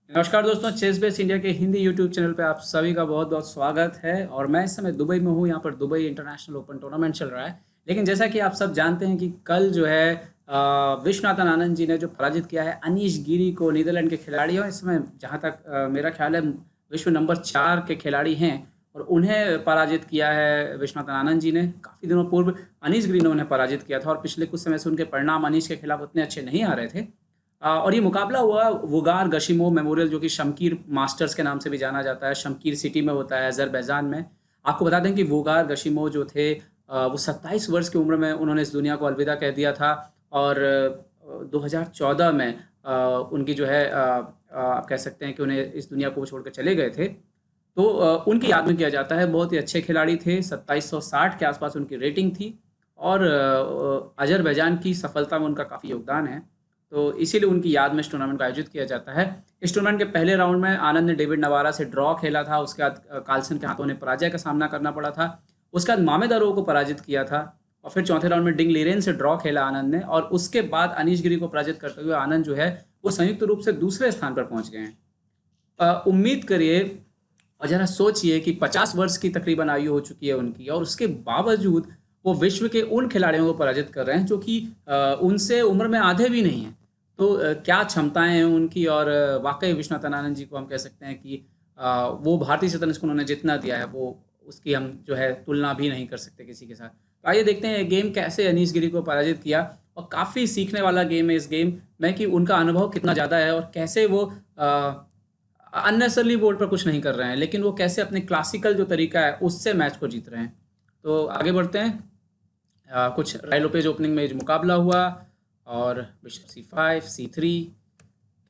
नमस्कार दोस्तों, chess base India के हिंदी यूट्यूब चैनल पे आप सभी का बहुत बहुत स्वागत है। और मैं इस समय दुबई में हूँ। यहाँ पर दुबई इंटरनेशनल ओपन टूर्नामेंट चल रहा है। लेकिन जैसा कि आप सब जानते हैं कि कल जो है विश्वनाथन आनंद जी ने जो पराजित किया है अनीश गिरी को, नीदरलैंड के खिलाड़ी हो, इस समय जहाँ तक मेरा ख्याल है विश्व नंबर 4 के खिलाड़ी हैं, और उन्हें पराजित किया है विश्वनाथन आनंद जी ने। काफ़ी दिनों पूर्व अनीश गिरी ने उन्हें पराजित किया था और पिछले कुछ समय से उनके परिणाम अनीश के खिलाफ उतने अच्छे नहीं आ रहे थे। और ये मुकाबला हुआ वुगार गशिमोव मेमोरियल, जो कि शमकीर मास्टर्स के नाम से भी जाना जाता है। शमकीर सिटी में होता है, अज़रबैजान में। आपको बता दें कि वुगार गशिमोव जो थे वो 27 वर्ष की उम्र में उन्होंने इस दुनिया को अलविदा कह दिया था। और 2014 में उनकी जो है आप कह सकते हैं कि उन्हें इस दुनिया को छोड़ कर चले गए थे। तो उनकी याद में किया जाता है। बहुत ही अच्छे खिलाड़ी थे, 2760 के आसपास उनकी रेटिंग थी। और अज़रबैजान की सफलता में उनका काफ़ी योगदान है। तो इसीलिए उनकी याद में इस टूर्नामेंट को आयोजित किया जाता है। इस टूर्नामेंट के पहले राउंड में आनंद ने डेविड नवारा से ड्रॉ खेला था। उसके बाद कार्लसन के हाथों ने पराजय का सामना करना पड़ा था। उसके बाद मामेद अरो को पराजित किया था। और फिर चौथे राउंड में डिंग लीरेन से ड्रॉ खेला आनंद ने। और उसके बाद अनीश गिरी को पराजित करते हुए आनंद जो है वो संयुक्त रूप से दूसरे स्थान पर पहुंच गए हैं। उम्मीद करिए और जरा सोचिए कि 50 वर्ष की तकरीबन आयु हो चुकी है उनकी, और उसके बावजूद वो विश्व के उन खिलाड़ियों को पराजित कर रहे हैं जो कि उनसे उम्र में आधे भी नहीं हैं। तो क्या क्षमताएं हैं उनकी। और वाकई विश्वनाथन आनंद जी को हम कह सकते हैं कि वो भारतीय शतरंज को उन्होंने जितना दिया है वो उसकी हम जो है तुलना भी नहीं कर सकते किसी के साथ। तो आइए देखते हैं ये गेम कैसे अनीश गिरी को पराजित किया। और काफ़ी सीखने वाला गेम है इस गेम में कि उनका अनुभव कितना ज़्यादा है और कैसे वो अननेसरली बोर्ड पर कुछ नहीं कर रहे हैं, लेकिन वो कैसे अपने क्लासिकल जो तरीका है उससे मैच को जीत रहे हैं। तो आगे बढ़ते हैं। कुछ राय लोपेज ओपनिंग में जो मुकाबला हुआ, और बिशप C5 C3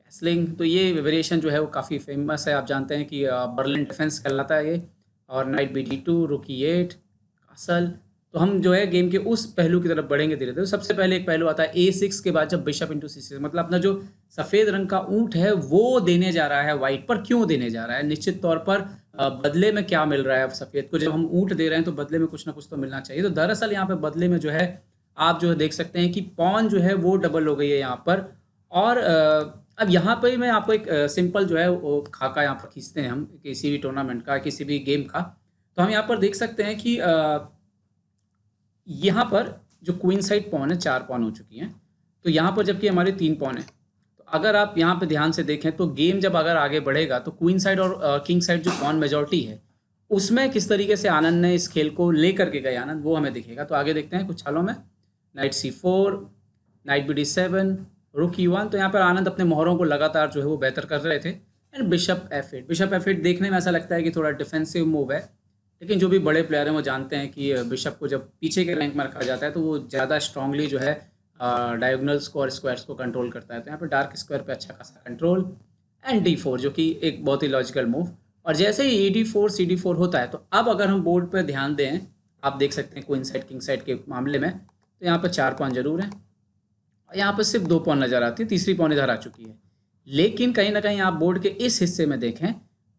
कैसलिंग। तो ये वेरिएशन जो है वो काफ़ी फेमस है। आप जानते हैं कि बर्लिन डिफेंस कहलाता है ये। और नाइट B D2 रुकी 8 कासल। तो हम जो है गेम के उस पहलू की तरफ बढ़ेंगे धीरे धीरे। तो सबसे पहले एक पहलू आता है A6 के बाद, जब बिशप इंटू C6, मतलब अपना जो सफ़ेद रंग का ऊँट है वो देने जा रहा है वाइट पर। क्यों देने जा रहा है? निश्चित तौर पर बदले में क्या मिल रहा है सफ़ेद को। जब हम ऊँट दे रहे हैं तो बदले में कुछ ना कुछ तो मिलना चाहिए। तो दरअसल यहाँ पे बदले में जो है आप जो देख सकते हैं कि पॉन जो है वो डबल हो गई है यहाँ पर। और अब यहाँ पे मैं आपको एक सिंपल जो है वो खाका यहाँ पर खींचते हैं हम किसी भी टूर्नामेंट का, किसी भी गेम का। तो हम यहाँ पर देख सकते हैं कि यहाँ पर जो क्वीन साइड पॉन है 4 पॉन हो चुकी हैं। तो यहाँ पर जबकि हमारे 3 पॉन है। तो अगर आप यहाँ पे ध्यान से देखें तो गेम जब अगर आगे बढ़ेगा तो क्वीन साइड और किंग साइड जो पॉन मेजॉरिटी है उसमें किस तरीके से आनंद ने इस खेल को लेकर के गए आनंद, वो हमें दिखेगा। तो आगे देखते हैं कुछ चालों में। नाइट C4, नाइट BD7, रुक E1। तो यहाँ पर आनंद अपने मोहरों को लगातार जो है वो बेहतर कर रहे थे। And bishop F8। Bishop F8 देखने में ऐसा लगता है कि थोड़ा डिफेंसिव मूव है, लेकिन जो भी बड़े प्लेयर हैं वो जानते हैं कि बिशप को जब पीछे के रैंक में रखा जाता है तो वो ज़्यादा स्ट्रांगली जो है डायगोनल्स को और स्क्वायर्स को कंट्रोल करता है। तो यहाँ पर डार्क स्क्वायर पे अच्छा खासा कंट्रोल। एंड D4 जो कि एक बहुत ही लॉजिकल मूव। और जैसे ही ED4 CD4 होता है तो अब अगर हम बोर्ड पर ध्यान दें, आप देख सकते हैं क्वीन साइड किंग साइड के मामले में, तो यहाँ पर 4 पॉन जरूर हैं और यहाँ पर सिर्फ 2 पॉन नज़र आती है, तीसरी पॉन इधर आ चुकी है। लेकिन कहीं ना कहीं आप बोर्ड के इस हिस्से में देखें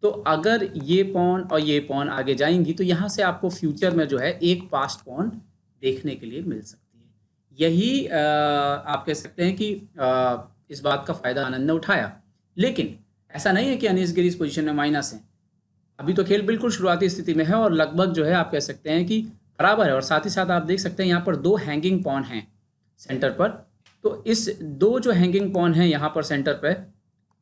तो अगर ये पॉन और ये पॉन आगे जाएंगी तो यहाँ से आपको फ्यूचर में जो है एक पास्ट पॉन देखने के लिए मिल सकती है। यही आप कह सकते हैं कि इस बात का फ़ायदा आनंद ने उठाया। लेकिन ऐसा नहीं है कि अनीश गिरी इस पोजीशन में माइनस है। अभी तो खेल बिल्कुल शुरुआती स्थिति में है और लगभग जो है आप कह सकते हैं कि बराबर है। और साथ ही साथ आप देख सकते हैं यहाँ पर 2 हैंगिंग पॉन हैं सेंटर पर। तो इस 2 जो हैंगिंग पॉन हैं यहाँ पर सेंटर पर,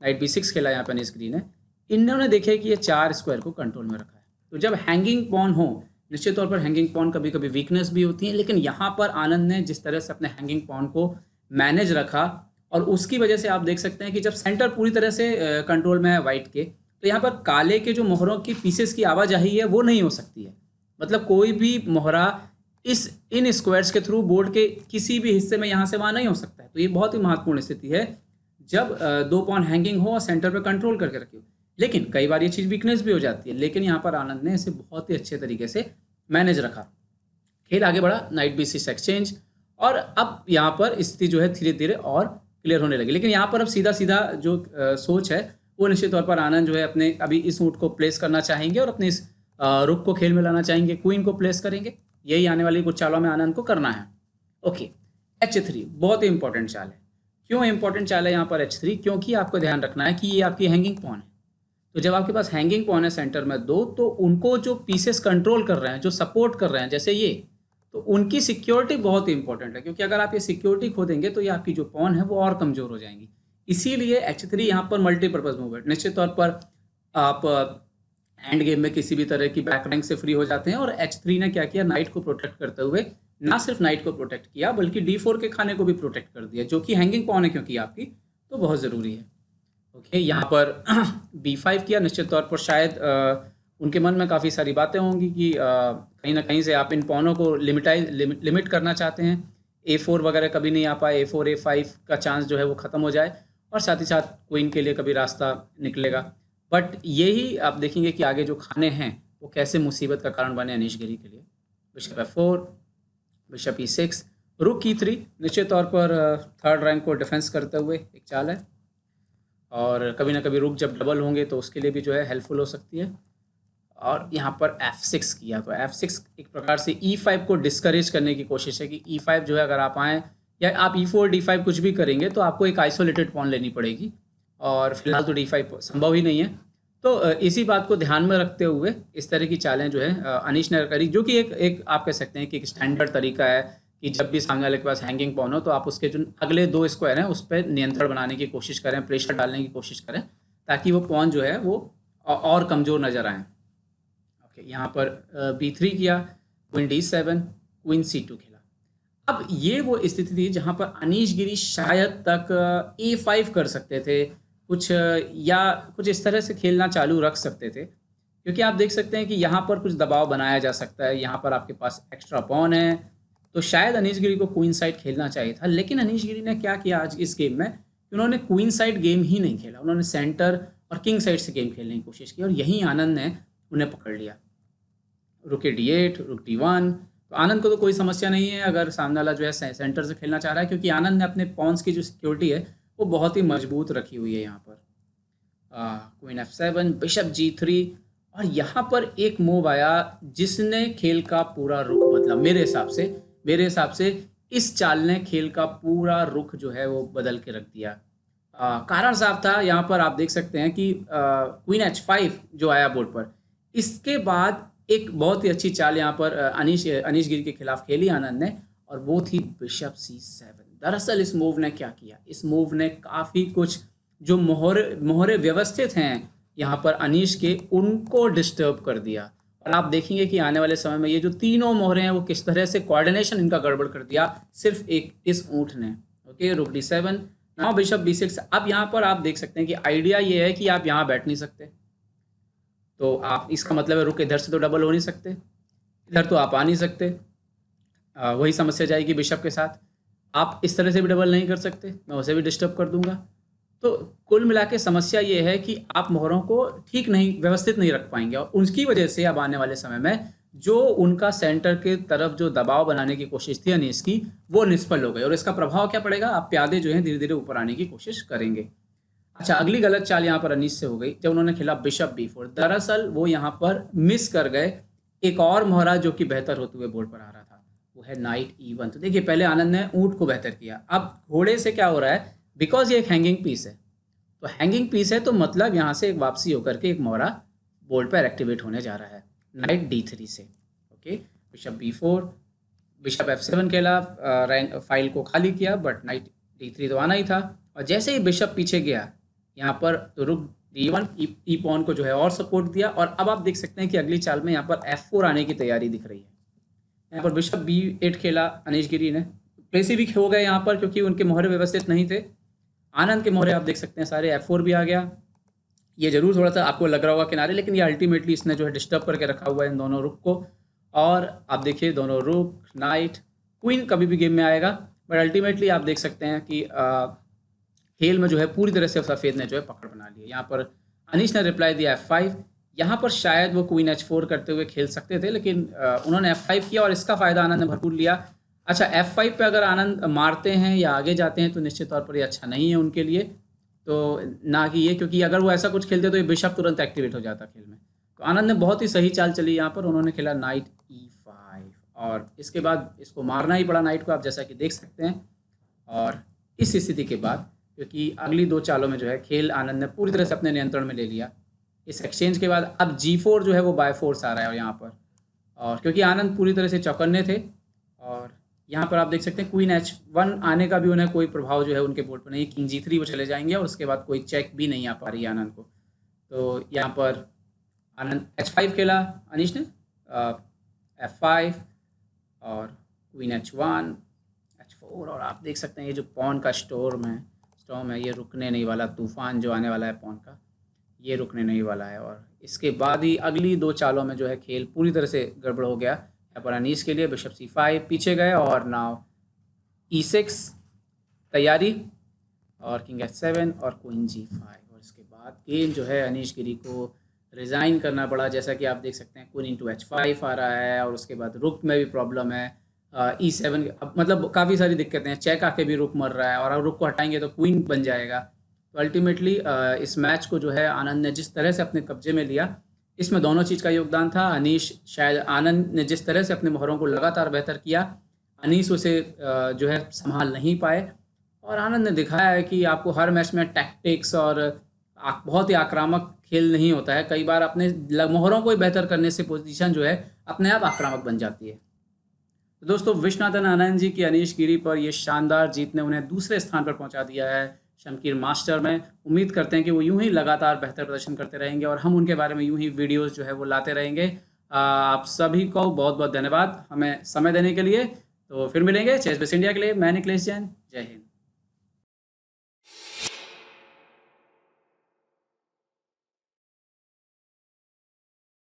नाइट B6 खेला यहाँ पर अनीश गिरी ने, इन्होंने देखे कि ये 4 स्क्वायर को कंट्रोल में रखा है। तो जब हैंगिंग पॉन हो, निश्चित तौर पर हैंगिंग पॉन कभी कभी वीकनेस भी होती है, लेकिन यहाँ पर आनंद ने जिस तरह से अपने हैंगिंग पॉन को मैनेज रखा और उसकी वजह से आप देख सकते हैं कि जब सेंटर पूरी तरह से कंट्रोल में है वाइट के, तो यहाँ पर काले के जो मोहरों की पीसेस की आवाजाही है वो नहीं हो सकती है। मतलब कोई भी मोहरा इन स्क्वायर्स के थ्रू बोर्ड के किसी भी हिस्से में यहाँ से वहाँ नहीं हो सकता है। तो ये बहुत ही महत्वपूर्ण स्थिति है जब 2 पॉन हैंगिंग हो और सेंटर पर कंट्रोल करके रखी हो। लेकिन कई बार ये चीज़ वीकनेस भी हो जाती है, लेकिन यहाँ पर आनंद ने इसे बहुत ही अच्छे तरीके से मैनेज रखा। खेल आगे बढ़ा, नाइट B6 एक्सचेंज। और अब यहाँ पर स्थिति जो है धीरे धीरे और क्लियर होने लगी। लेकिन यहाँ पर अब सीधा सीधा जो सोच है वो निश्चित तौर पर आनंद जो है अपने अभी इस ऊँट को प्लेस करना चाहेंगे और अपने इस रुक को खेल में लाना चाहेंगे, क्वीन को प्लेस करेंगे। यही आने वाली कुछ चालों में आनंद को करना है। ओके, H3 बहुत ही इंपॉर्टेंट चाल है, क्यों इंपॉर्टेंट चाल है यहाँ पर H3? क्योंकि आपको ध्यान रखना है कि ये आपकी हैंगिंग पॉन है। तो जब आपके पास हैंगिंग पॉन है सेंटर में दो, तो उनको जो पीसेस कंट्रोल कर रहे हैं, जो सपोर्ट कर रहे हैं, जैसे ये, तो उनकी सिक्योरिटी बहुत ही इंपॉर्टेंट है, क्योंकि अगर आप ये सिक्योरिटी खो देंगे तो ये आपकी जो पॉन है वो और कमज़ोर हो जाएंगी। इसीलिए H3 यहाँ पर मल्टीपर्पज़ मूव है। निश्चित तौर पर आप एंड गेम में किसी भी तरह की बैक रैंक से फ्री हो जाते हैं, और H3 ने क्या किया, नाइट को प्रोटेक्ट करते हुए ना सिर्फ नाइट को प्रोटेक्ट किया बल्कि D4 के खाने को भी प्रोटेक्ट कर दिया, जो कि हैंगिंग पॉन है क्योंकि आपकी, तो बहुत ज़रूरी है। ओके, यहाँ पर B5 किया। निश्चित तौर पर शायद उनके मन में काफ़ी सारी बातें होंगी कि कहीं ना कहीं से आप इन पॉनों को लिमिट करना चाहते हैं। A4 वगैरह कभी नहीं आ पाए, A4 A5 का चांस जो है वो ख़त्म हो जाए, और साथ ही साथ क्वीन के लिए कभी रास्ता निकलेगा। बट यही आप देखेंगे कि आगे जो खाने हैं वो कैसे मुसीबत का कारण बने अनीश गिरी के लिए। बिशप F4, बिशप E6, रुक E3 निश्चित तौर पर थर्ड रैंक को डिफेंस करते हुए एक चाल है, और कभी ना कभी रुक जब डबल होंगे तो उसके लिए भी जो है हेल्पफुल हो सकती है। और यहाँ पर F6 किया, तो F6 एक प्रकार से E5 को डिस्करेज करने की कोशिश है कि E5 जो है अगर आप आएँ, या आप E4 D5 कुछ भी करेंगे तो आपको एक आइसोलेटेड पॉन लेनी पड़ेगी, और फिलहाल तो D5 संभव ही नहीं है। तो इसी बात को ध्यान में रखते हुए इस तरह की चालें जो है अनीश ने करी, जो कि एक आप कह सकते हैं कि एक स्टैंडर्ड तरीका है कि जब भी सामने वाले के पास हैंगिंग पॉन हो तो आप उसके जो अगले दो स्क्वायर हैं उस पर नियंत्रण बनाने की कोशिश करें, प्रेशर डालने की कोशिश करें, ताकि वो पॉन जो है वो और कमज़ोर नज़र आएँ। ओके, यहाँ पर B3 किया, क्वीन D7, क्वीन C2 खेला। अब ये वो स्थिति थी जहाँ पर अनीश गिरी शायद तक A5 कर सकते थे कुछ, या कुछ इस तरह से खेलना चालू रख सकते थे, क्योंकि आप देख सकते हैं कि यहाँ पर कुछ दबाव बनाया जा सकता है। यहाँ पर आपके पास एक्स्ट्रा पॉन है, तो शायद अनीश गिरी को क्वीन साइड खेलना चाहिए था। लेकिन अनीश गिरी ने क्या किया आज इस गेम में, उन्होंने क्वीन साइड गेम ही नहीं खेला, उन्होंने सेंटर और किंग साइड से गेम खेलने की कोशिश की, और यहीं आनंद ने उन्हें पकड़ लिया। रुक D8, रुक D1। तो आनंद को तो कोई समस्या नहीं है अगर सामने वाला जो है सेंटर से खेलना चाह रहा है, क्योंकि आनंद ने अपने पॉन्स की जो सिक्योरिटी है वो बहुत ही मजबूत रखी हुई है। यहाँ पर क्वीन F7, बिशप G3, और यहाँ पर एक मूव आया जिसने खेल का पूरा रुख बदला। मेरे हिसाब से इस चाल ने खेल का पूरा रुख जो है वो बदल के रख दिया। कारण साफ था। यहाँ पर आप देख सकते हैं कि क्वीन H5 जो आया बोर्ड पर, इसके बाद एक बहुत ही अच्छी चाल यहाँ पर अनीश गिरी के खिलाफ खेली आनंद ने, और वो थी बिशप C7। दरअसल इस मूव ने क्या किया, इस मूव ने काफ़ी कुछ जो मोहरे व्यवस्थित हैं यहाँ पर अनीश के, उनको डिस्टर्ब कर दिया। और आप देखेंगे कि आने वाले समय में ये जो तीनों मोहरे हैं वो किस तरह से कोऑर्डिनेशन इनका गड़बड़ कर दिया सिर्फ एक इस ऊँट ने। ओके, रुक D7, नाउ बिशप B6। अब यहाँ पर आप देख सकते हैं कि आइडिया ये है कि आप यहाँ बैठ नहीं सकते, तो आप, इसका मतलब है रुक इधर से तो डबल हो नहीं सकते, इधर तो आप आ नहीं सकते। वही समस्या जाएगी बिशप के साथ, आप इस तरह से भी डबल नहीं कर सकते, मैं उसे भी डिस्टर्ब कर दूंगा। तो कुल मिला के समस्या ये है कि आप मोहरों को ठीक नहीं, व्यवस्थित नहीं रख पाएंगे, और उसकी वजह से अब आने वाले समय में जो उनका सेंटर के तरफ जो दबाव बनाने की कोशिश थी अनीश की, वो निष्फल हो गई। और इसका प्रभाव क्या पड़ेगा, आप प्यादे जो हैं धीरे धीरे ऊपर आने की कोशिश करेंगे। अच्छा, अगली गलत चाल यहाँ पर अनीश से हो गई जब उन्होंने खेला बिशप B4। दरअसल वो यहाँ पर मिस कर गए एक और मोहरा जो कि बेहतर होते हुए बोर्ड पर आ रहा था, वो है नाइट E1। तो देखिए, पहले आनंद ने ऊँट को बेहतर किया, अब घोड़े से क्या हो रहा है, बिकॉज ये एक हैंगिंग पीस है, तो हैंगिंग पीस है तो मतलब यहाँ से एक वापसी होकर के एक मोहरा बोर्ड पर एक्टिवेट होने जा रहा है नाइट D3 से। Okay, bishop B4, bishop F7 खेला, रैंक फाइल को खाली किया, बट नाइट D3 तो आना ही था। और जैसे ही बिशप पीछे गया यहाँ पर, तो रुक D1 ई पॉन को जो है और सपोर्ट दिया। और अब आप देख सकते हैं कि अगली चाल में यहाँ पर F4 आने की तैयारी दिख रही है। यहाँ पर बिशप B8 खेला अनीश गिरी ने, प्लेसी भी हो गए यहाँ पर क्योंकि उनके मोहरे व्यवस्थित नहीं थे। आनंद के मोहरे आप देख सकते हैं सारे, F4 भी आ गया। ये जरूर थोड़ा सा आपको लग रहा होगा किनारे, लेकिन ये अल्टीमेटली इसने जो है डिस्टर्ब करके रखा हुआ है इन दोनों रुक को। और आप देखिए दोनों रुक, नाइट, क्वीन कभी भी गेम में आएगा, बट अल्टीमेटली आप देख सकते हैं कि खेल में जो है पूरी तरह से सफ़ेद ने जो है पकड़ बना ली है। यहाँ पर अनीश ने रिप्लाई दिया F5। यहाँ पर शायद वो क्वीन H4 करते हुए खेल सकते थे, लेकिन उन्होंने F5 किया और इसका फ़ायदा आनंद ने भरपूर लिया। अच्छा, F5 पे अगर आनंद मारते हैं या आगे जाते हैं तो निश्चित तौर पर ये अच्छा नहीं है उनके लिए, तो ना कि ये, क्योंकि अगर वो ऐसा कुछ खेलते तो ये बिशप तुरंत एक्टिवेट हो जाता खेल में। तो आनंद ने बहुत ही सही चाल चली यहाँ पर, उन्होंने खेला नाइट E5, और इसके बाद इसको मारना ही पड़ा नाइट को, आप जैसा कि देख सकते हैं। और इस स्थिति के बाद, क्योंकि अगली 2 चालों में जो है खेल आनंद ने पूरी तरह से अपने नियंत्रण में ले लिया। इस एक्सचेंज के बाद अब G4 जो है वो बाय फोर्स आ रहा है और यहाँ पर, और क्योंकि आनंद पूरी तरह से चौकन्ने थे, और यहाँ पर आप देख सकते हैं क्वीन H1 आने का भी उन्हें कोई प्रभाव जो है उनके बोर्ड पर नहीं, किंग G3 वो चले जाएंगे और उसके बाद कोई चेक भी नहीं आ पा रही है आनंद को। तो यहाँ पर आनंद H5 खेला अनीश ने, F5 और क्वीन H1 H4, और आप देख सकते हैं ये जो पॉन का स्टॉर्म है ये रुकने नहीं वाला, तूफान जो आने वाला है पॉन का ये रुकने नहीं वाला है। और इसके बाद ही अगली 2 चालों में जो है खेल पूरी तरह से गड़बड़ हो गया। यहाँ पर अनीस के लिए बिशप C5 पीछे गए और नाव E6 तैयारी, और किंग H7 और क्वीन G5, और इसके बाद गेम जो है अनीश गिरी को रिज़ाइन करना पड़ा। जैसा कि आप देख सकते हैं क्वीन इंटू H5 आ रहा है, और उसके बाद रुक में भी प्रॉब्लम है, E7 मतलब काफ़ी सारी दिक्कतें हैं, चेक आके भी रुक मर रहा है, और अब रुक को हटाएंगे तो क्वीन बन जाएगा। तो अल्टीमेटली इस मैच को जो है आनंद ने जिस तरह से अपने कब्जे में लिया, इसमें दोनों चीज़ का योगदान था। अनीश शायद आनंद ने जिस तरह से अपने मोहरों को लगातार बेहतर किया, अनीश उसे जो है संभाल नहीं पाए, और आनंद ने दिखाया है कि आपको हर मैच में टैक्टिक्स और बहुत ही आक्रामक खेल नहीं होता है, कई बार अपने मोहरों को ही बेहतर करने से पोजीशन जो है अपने आप आक्रामक बन जाती है। तो दोस्तों विश्वनाथन आनंद जी की अनीश गिरी पर ये शानदार जीत ने उन्हें दूसरे स्थान पर पहुंचा दिया है शमकीर मास्टर में। उम्मीद करते हैं कि वो यूं ही लगातार बेहतर प्रदर्शन करते रहेंगे और हम उनके बारे में यूं ही वीडियोस जो है वो लाते रहेंगे। आप सभी को बहुत बहुत धन्यवाद हमें समय देने के लिए। तो फिर मिलेंगे चेस बेस इंडिया के लिए। मैं निखिलेश जैन, जय हिंद।